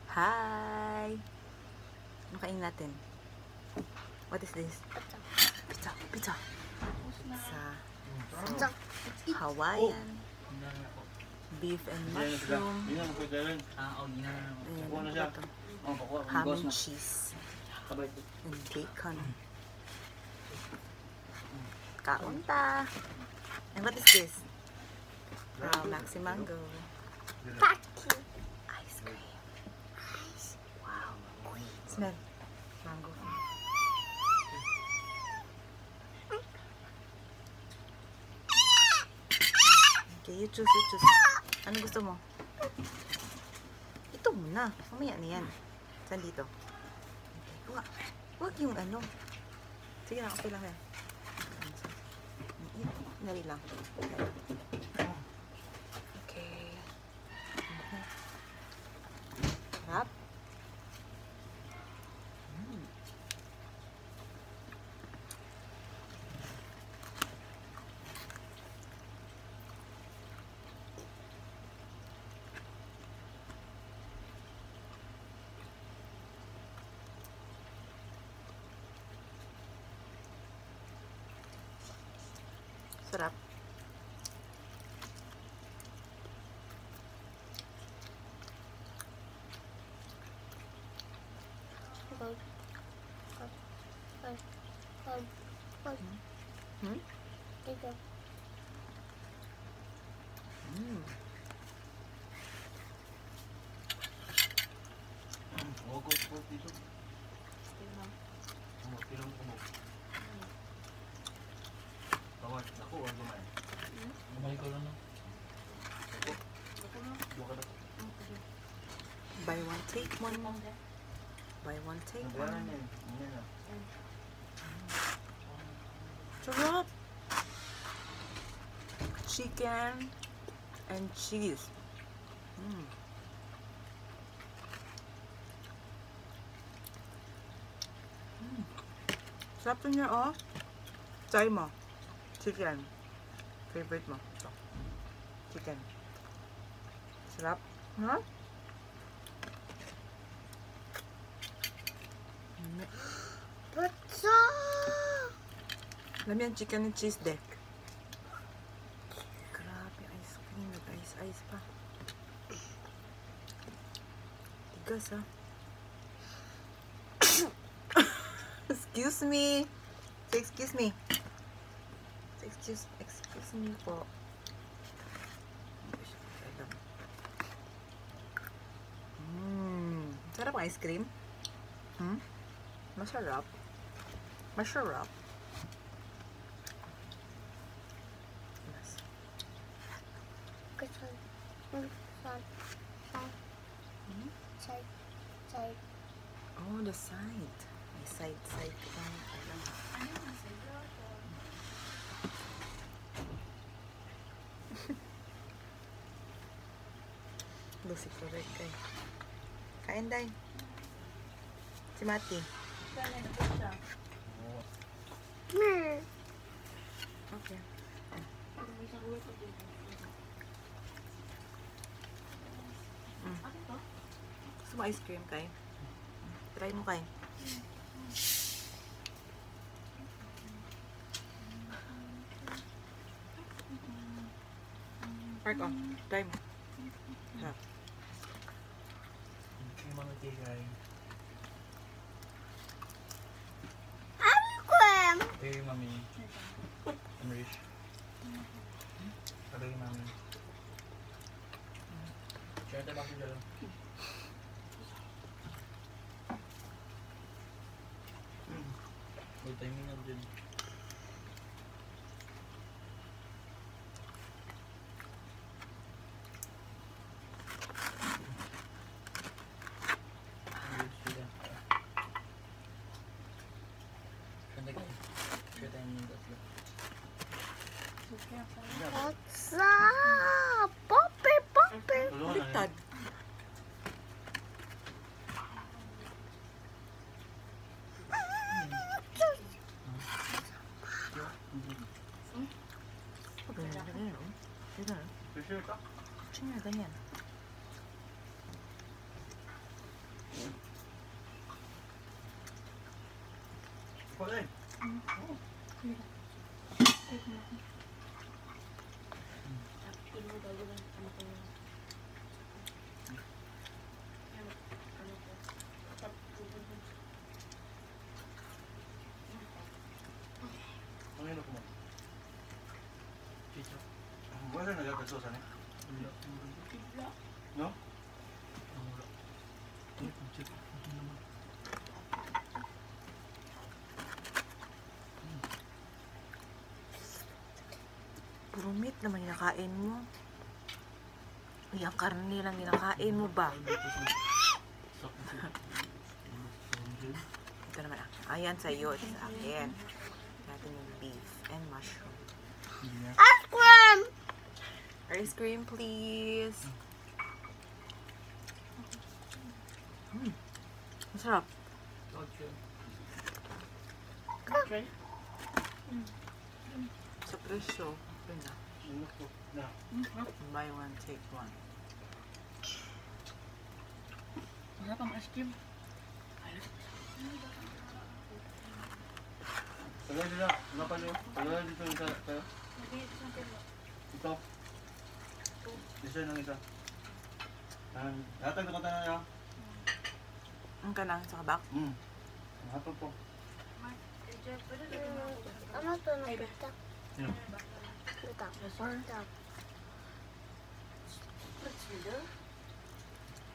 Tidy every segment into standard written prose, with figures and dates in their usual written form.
Hi! Ano kain natin? What is this? Pizza. Pizza. Pizza. So, Hawaiian. Beef and mushroom. And ham and cheese. And bacon. Kaunta. And what is this? Maxi Mango. Ice cream. Wow. Smell. Mango. Okay, you choose. Ano gusto mo? Ito muna. Mamaya na yan. Saan dito? Okay. Huwag yung ano. Sige na, okay lang yan. Dali lang. Okay. Sarap. Sarap. Buy one, take one. Buy one, take one. Sarap! Chicken and cheese. Sarap niya, oh. Try mo. Chicken. Favorite mo. Ito. Chicken. Sarap. Huh? Pizza! Alam yan, chicken and cheese deck. Grabe, ice cream. Nag-ice pa. Tigas, ha? Excuse me. Say excuse me. Excuse me po. Sarap ang ice cream. Masarap. Masarap. Yes. Side. Oh, the side. May side. Lucy, correct kay. Kain, Day. Si Mati. Okay. Gusto mo ice cream, Kay? Try mo, Kay. Park on. Try mo. Sarap. Hey, mami. Enrich. Hey, mami. Share tayo bakit dyan. May timing na din. Pizza! Poppy! Baliktad. Ganyan. Kulay. Ang ino ko mo? Chicha. Wala nagkakasosan eh? Wala. No? Wala. Chicha. Puro meat naman yung nakain mo. Yung karne lang ninakain mo ba? Ito naman ah. Ayan sa'yo. Ito sa akin. Natin yung beef and mushroom. Ice cream! Ice cream, please. Masarap. Sa presyo. Ito na. Buy one, take one. Masarap ang ice cream. Tagay nila. Napa niyo? Tagay dito isa. Tayo. Ito. Isa lang isa. Hatag na kata na niya. Ang kanang sa kabak. Hatag po. Ano to na pita? Sino? Pita. Pita.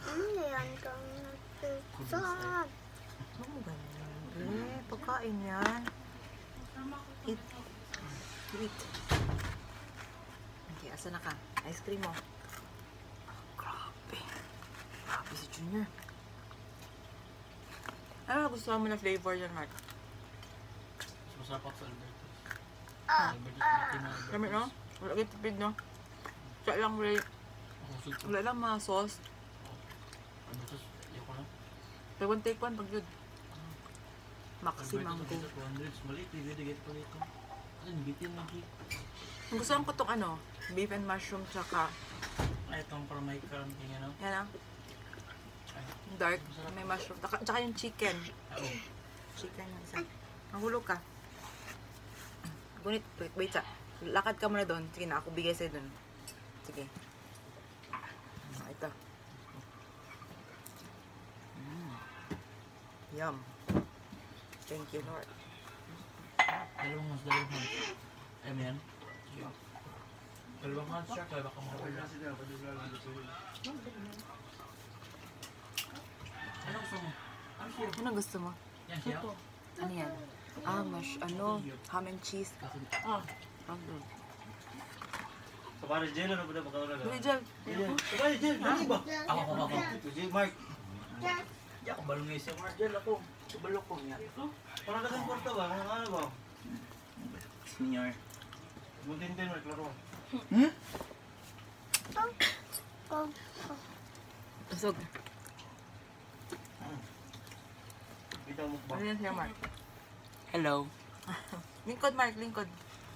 Ano yan kang nagpita? Ano mo ganyan? Pagkain yan. Eat. Eat. Okay, asa na ka? Ice cream mo. Grabe. Grabe si Junior. Ano gusto mo na flavor yan, Mark? Masarap sa Alberto. Kami, no? Wala kayo tipid, no? Siya lang, wala lang mga sauce. Alberto, yoko na. Take one, take one, pag yun. Maxi mango. 200. Maliit, bibigay pa dito. Ano, bitin lagi. Gusto ko itong ano, beef and mushroom, tsaka, Ay, itong para may karanting, ano? yan ah, dark, may mushroom, tsaka yung chicken. Chicken yung isa. Mahulog ka. Gunit, wait sa. Lakad ka muna doon. Sige na, ako bigay sa'yo doon. Sige. Ito. Yum. Thank you, Lord. Dalawang hands. Ay, man. Dalawang hands siya, kaya baka makawala. Ano gusto mo? Ano siya? Ano gusto mo? Yan siya? Ano yan? Ham and cheese. Ano? So, para Jill, ano ba na makawala? Bili dyan. Sabay, Jill, dali ba? Ako. Jill, Mark. Di ako balungay siya, Mark. Jill, ako. Balok ko niya. Parang kasang kwarta ba? Ano ba? Senior. Buntin-tin, Mark, laro. Usog. Kita mo ba? Ano yan siya, Mark? Hello. Lingkod, Mark. Lingkod.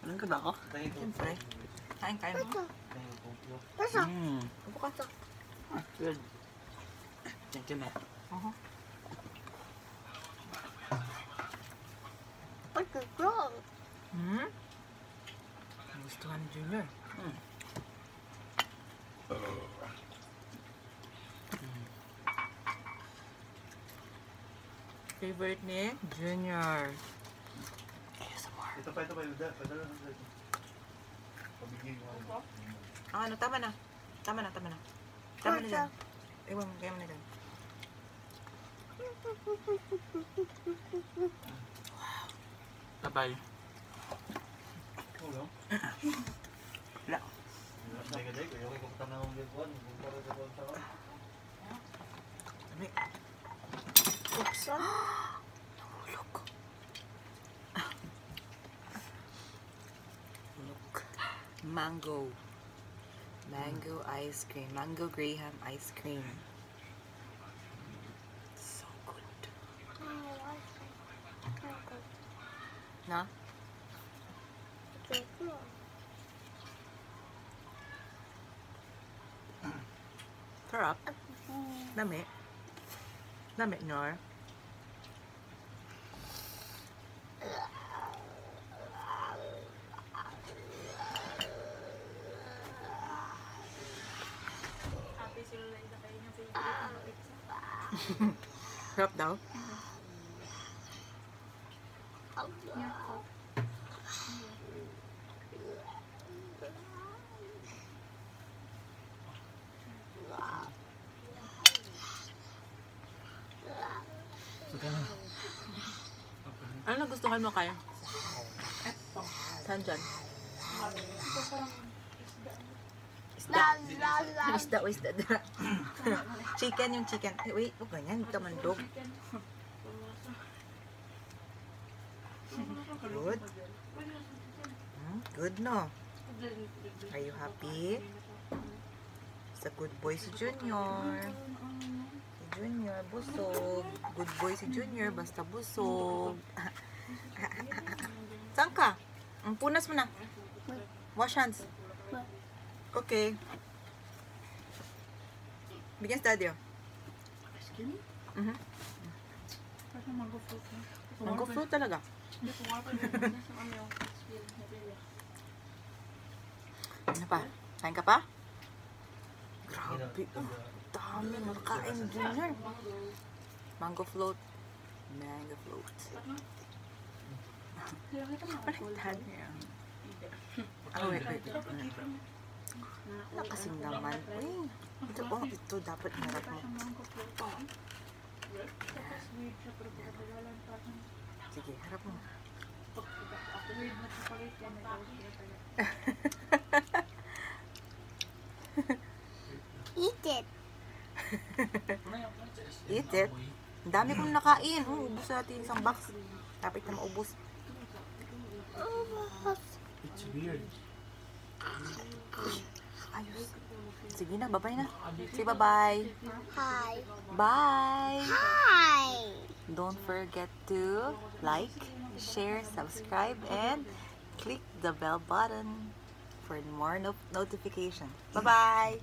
Lingkod ako? Tangin ko. Siyempre. Kain mo. Tangin ko. Pasa. Upo ka. Good. Thank you, Matt. Pagkakong. Gusto ka ni Junior. Favorite ni Junior. Ito pa. Padala na sa ito. Pabigay mo. Ano, tama na. Tama na dyan. Ewan mo, kaya mo na dyan. Bye-bye. Ulo? Wala. Day, kaya ko tanang ng likuan. Para sa kwan sa kwan. Sabi. Buksan. Nahulog. Look. Mango ice cream. Mango Graham ice cream. So good. Na? Sarap. Dami, Nor. Sarap daw. Ano nagustuhan mo kaya? Saan dyan? La la la. Isda o isda. Chicken yung chicken. Eh, wait, huwag ganyan. Hindi ka mandog. Good. Good, no? Are you happy? It's a good boy si Junior. Si Junior, busog. Good boy si Junior, basta busog. Saan ka? Punas mo na. Wash hands. Okay. Bigyan sa daddy, oh. Ice cream? Mhm. Kasi mango fruit. Mango fruit talaga. Hindi ko nga pa yung Ano pa? Kain ka pa? Grabe. Dami makain, Junior. Mango float. Mango float. Baliktad niya. Oh, wait. Wala kasing naman. Uy, ito dapat harap mo. Sige, harap mo. Eat it. Eat it. Ang dami kong nakain. Ubus natin isang box. Dapat na maubos. It's weird. Ayos. Sige na, bye-bye na. Say bye-bye. Hi. Bye! Hi. Don't forget to like, share, subscribe, and click the bell button for more notification. Bye-bye!